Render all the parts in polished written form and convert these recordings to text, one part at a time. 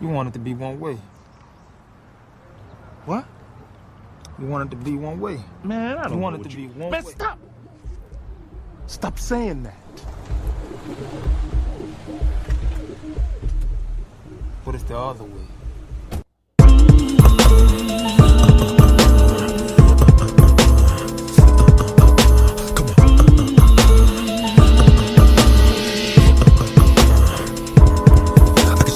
You want it to be one way. What? You want it to be one way. Man, I don't You know want it what to you... be one Man, way. stop! Stop saying that. But it's the other way.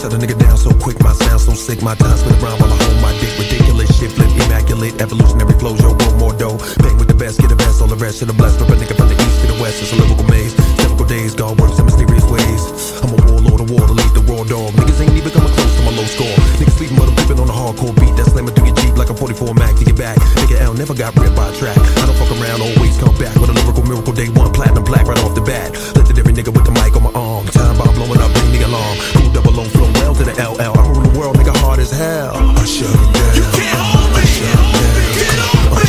Shut a nigga down so quick, my sound so sick, my time spin around while I hold my dick. Ridiculous shit, flip immaculate, evolutionary flows, yo, want more dough. Bang with the best, get the best, all the rest of the blessed. Rip a nigga from the east to the west, it's a lyrical maze. Typical days, God works in mysterious ways. I'm a warlord of war to lead the raw dog. Niggas ain't even coming close to my low score. Niggas sleeping but I'm creeping on a hardcore beat. That's slamming through your Jeep like a 44 Mac to get back. Nigga L never got ripped by a track. I don't fuck around, always come back with a lyrical miracle. Day one, platinum plaque right off the bat. Legendary nigga with the mic on my arm. Time bomb blowing up, ring the alarm. Cool double low flow well to the LL. I rule the world, nigga, hard as hell. I shut him down. You can't hold me. You can't hold me.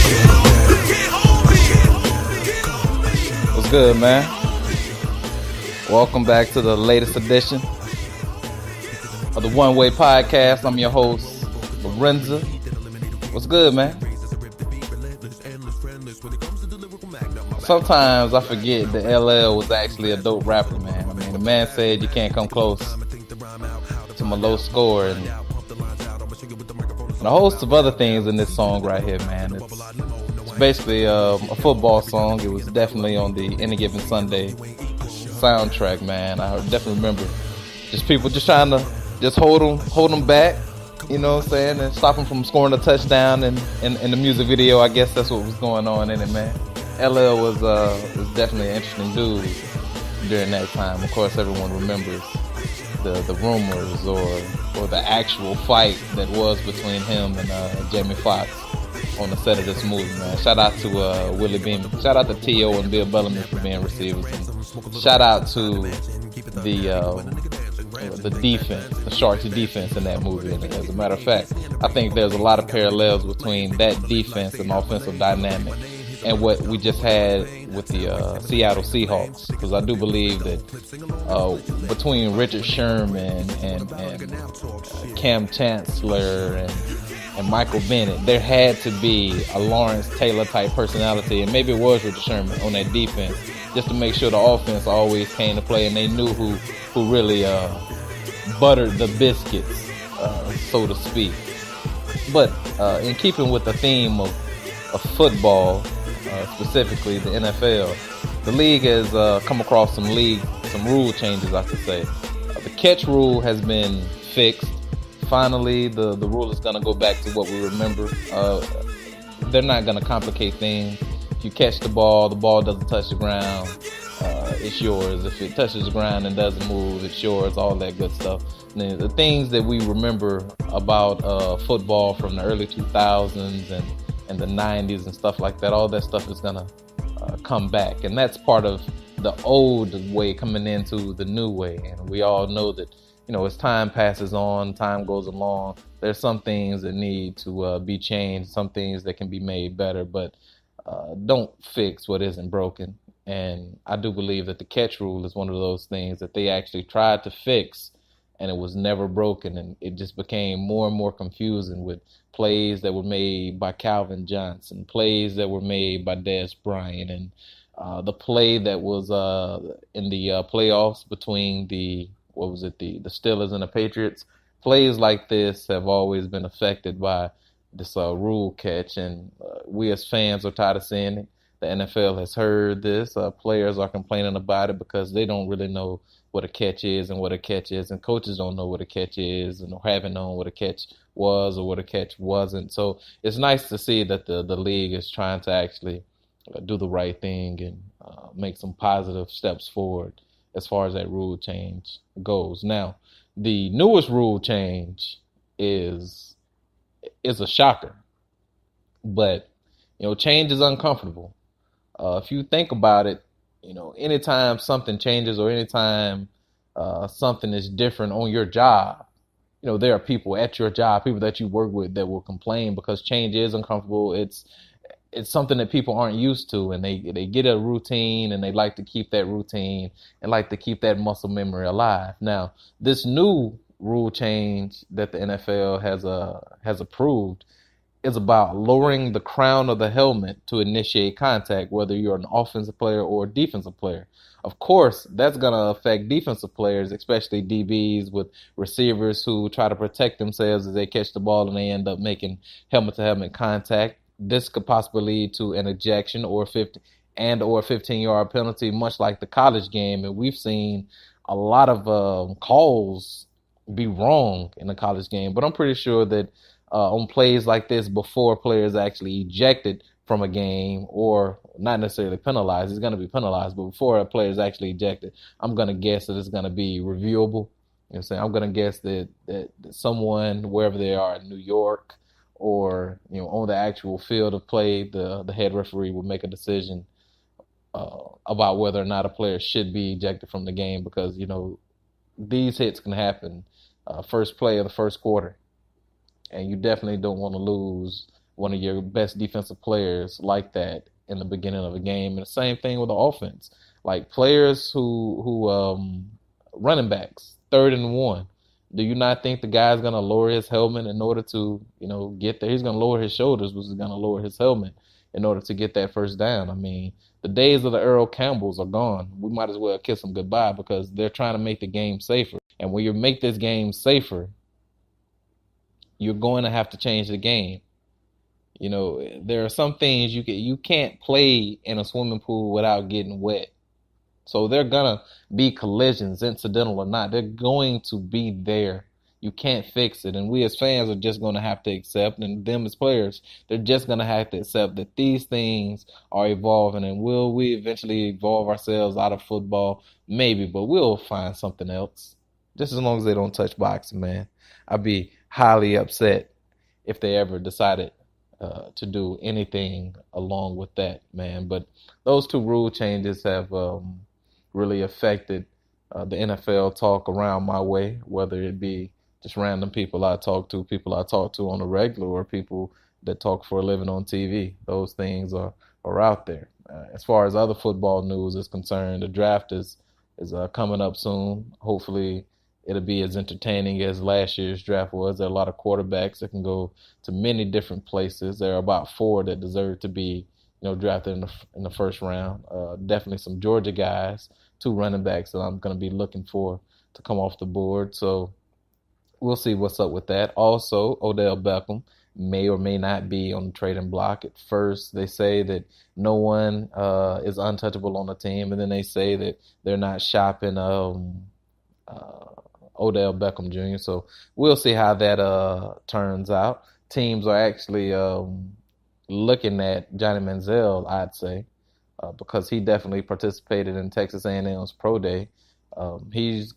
You can't hold me. What's good, man? Welcome back to the latest edition of the One Way Podcast. I'm your host, Lorenzo. What's good, man? Sometimes I forget that LL was actually a dope rapper, man. I mean, the man said you can't come close to my low score, and a host of other things in this song right here, man. It's basically a football song. It was definitely on the Any Given Sunday soundtrack, man. I definitely remember just people just trying to just hold them back, you know what I'm saying, and stop them from scoring a touchdown. And in the music video, I guess that's what was going on in it, man. LL was definitely an interesting dude during that time. Of course, everyone remembers the rumors or the actual fight that was between him and Jamie Foxx on the set of this movie, man. Shout out to Willie Beeman. Shout out to T.O. and Bill Bellamy for being receivers. And shout out to the defense, the Sharks defense in that movie. And as a matter of fact, I think there's a lot of parallels between that defense and offensive dynamic and what we just had with the Seattle Seahawks, because I do believe that between Richard Sherman and Cam Chancellor and Michael Bennett, there had to be a Lawrence Taylor type personality, and maybe it was Richard Sherman on that defense, just to make sure the offense always came to play, and they knew who really buttered the biscuits, so to speak. But in keeping with the theme of football, specifically the NFL, the league has come across some rule changes, I should say. The catch rule has been fixed. Finally, the rule is going to go back to what we remember. They're not going to complicate things. If you catch the ball doesn't touch the ground, it's yours. If it touches the ground and doesn't move, it's yours, all that good stuff. And the things that we remember about football from the early 2000s and the 90s and stuff like that, all that stuff is going to come back. And that's part of the old way coming into the new way. And we all know that, you know, as time passes on, time goes along, there's some things that need to be changed, some things that can be made better, but don't fix what isn't broken. And I do believe that the catch rule is one of those things that they actually tried to fix, and it was never broken, and it just became more and more confusing with plays that were made by Calvin Johnson, plays that were made by Dez Bryant, and the play that was in the playoffs between the Steelers and the Patriots. Plays like this have always been affected by this rule catch, and we as fans are tired of seeing it. The NFL has heard this. Players are complaining about it because they don't really know what a catch is and what a catch is, and coaches don't know what a catch is and haven't known what a catch was or what a catch wasn't. So it's nice to see that the league is trying to actually do the right thing and make some positive steps forward as far as that rule change goes. Now, the newest rule change is a shocker, but you know, change is uncomfortable. If you think about it, you know, anytime something changes or anytime something is different on your job, you know, there are people at your job, people that you work with, that will complain because change is uncomfortable. It's something that people aren't used to, and they get a routine, and they like to keep that routine and like to keep that muscle memory alive. Now, this new rule change that the NFL has approved is about lowering the crown of the helmet to initiate contact, whether you're an offensive player or a defensive player. Of course, that's going to affect defensive players, especially DBs with receivers who try to protect themselves as they catch the ball and they end up making helmet-to-helmet contact. This could possibly lead to an ejection or 15-yard penalty, much like the college game. And we've seen a lot of calls be wrong in the college game, but I'm pretty sure that on plays like this, before players actually ejected from a game, or not necessarily penalized, it's going to be penalized, but before a player is actually ejected, I'm going to guess that it's going to be reviewable. You know what I'm saying? I'm going to guess that someone, wherever they are in New York or, you know, on the actual field of play, the head referee will make a decision about whether or not a player should be ejected from the game, because, you know, these hits can happen first play of the first quarter. And you definitely don't want to lose one of your best defensive players like that in the beginning of a game. And the same thing with the offense. Like players who running backs, 3rd and 1. Do you not think the guy's going to lower his helmet in order to, you know, get there? He's going to lower his shoulders, which is going to lower his helmet in order to get that first down. I mean, the days of the Earl Campbells are gone. We might as well kiss them goodbye, because they're trying to make the game safer. And when you make this game safer, you're going to have to change the game. You know, there are some things you can't play in a swimming pool without getting wet. So they're going to be collisions, incidental or not. They're going to be there. You can't fix it. And we as fans are just going to have to accept, and them as players, they're just going to have to accept that these things are evolving. And will we eventually evolve ourselves out of football? Maybe, but we'll find something else. Just as long as they don't touch boxing, man. I'd be highly upset if they ever decided to do anything along with that, man. But those two rule changes have really affected the NFL talk around my way, whether it be just random people I talk to on a regular, or people that talk for a living on TV. Those things are out there. As far as other football news is concerned, the draft is coming up soon. Hopefully it'll be as entertaining as last year's draft was. There are a lot of quarterbacks that can go to many different places. There are about 4 that deserve to be, you know, drafted in the first round. Definitely some Georgia guys, 2 running backs that I'm going to be looking for to come off the board. So we'll see what's up with that. Also, Odell Beckham may or may not be on the trading block. At first, they say that no one is untouchable on the team, and then they say that they're not shopping Odell Beckham Jr. So we'll see how that turns out. Teams are actually looking at Johnny Manziel, I'd say, because he definitely participated in Texas A&M's Pro Day. He's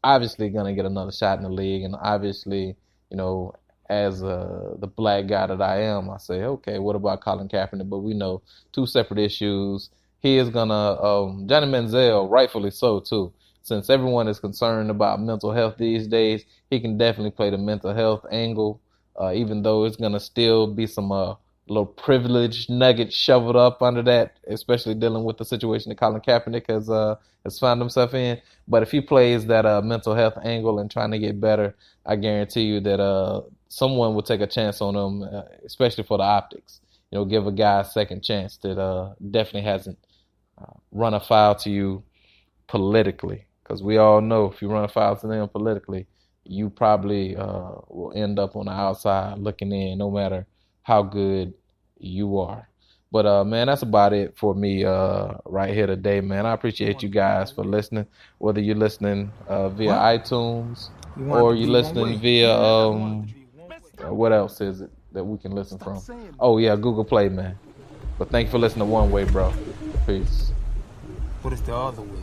obviously going to get another shot in the league, and obviously, you know, as the black guy that I am, I say, okay, what about Colin Kaepernick? But we know 2 separate issues. He is going to, Johnny Manziel, rightfully so, too. Since everyone is concerned about mental health these days, he can definitely play the mental health angle, even though it's going to still be some little privilege nugget shoveled up under that, especially dealing with the situation that Colin Kaepernick has found himself in. But if he plays that mental health angle and trying to get better, I guarantee you that someone will take a chance on him, especially for the optics. You know, give a guy a second chance that definitely hasn't run afoul to you politically. Because we all know if you run afoul to them politically, you probably will end up on the outside looking in, no matter how good you are. But, man, that's about it for me right here today, man. I appreciate you guys for listening, whether you're listening via iTunes or you're listening via, what else is it that we can listen from? Oh, yeah, Google Play, man. But thank you for listening to One Way, bro. Peace. What is the other way?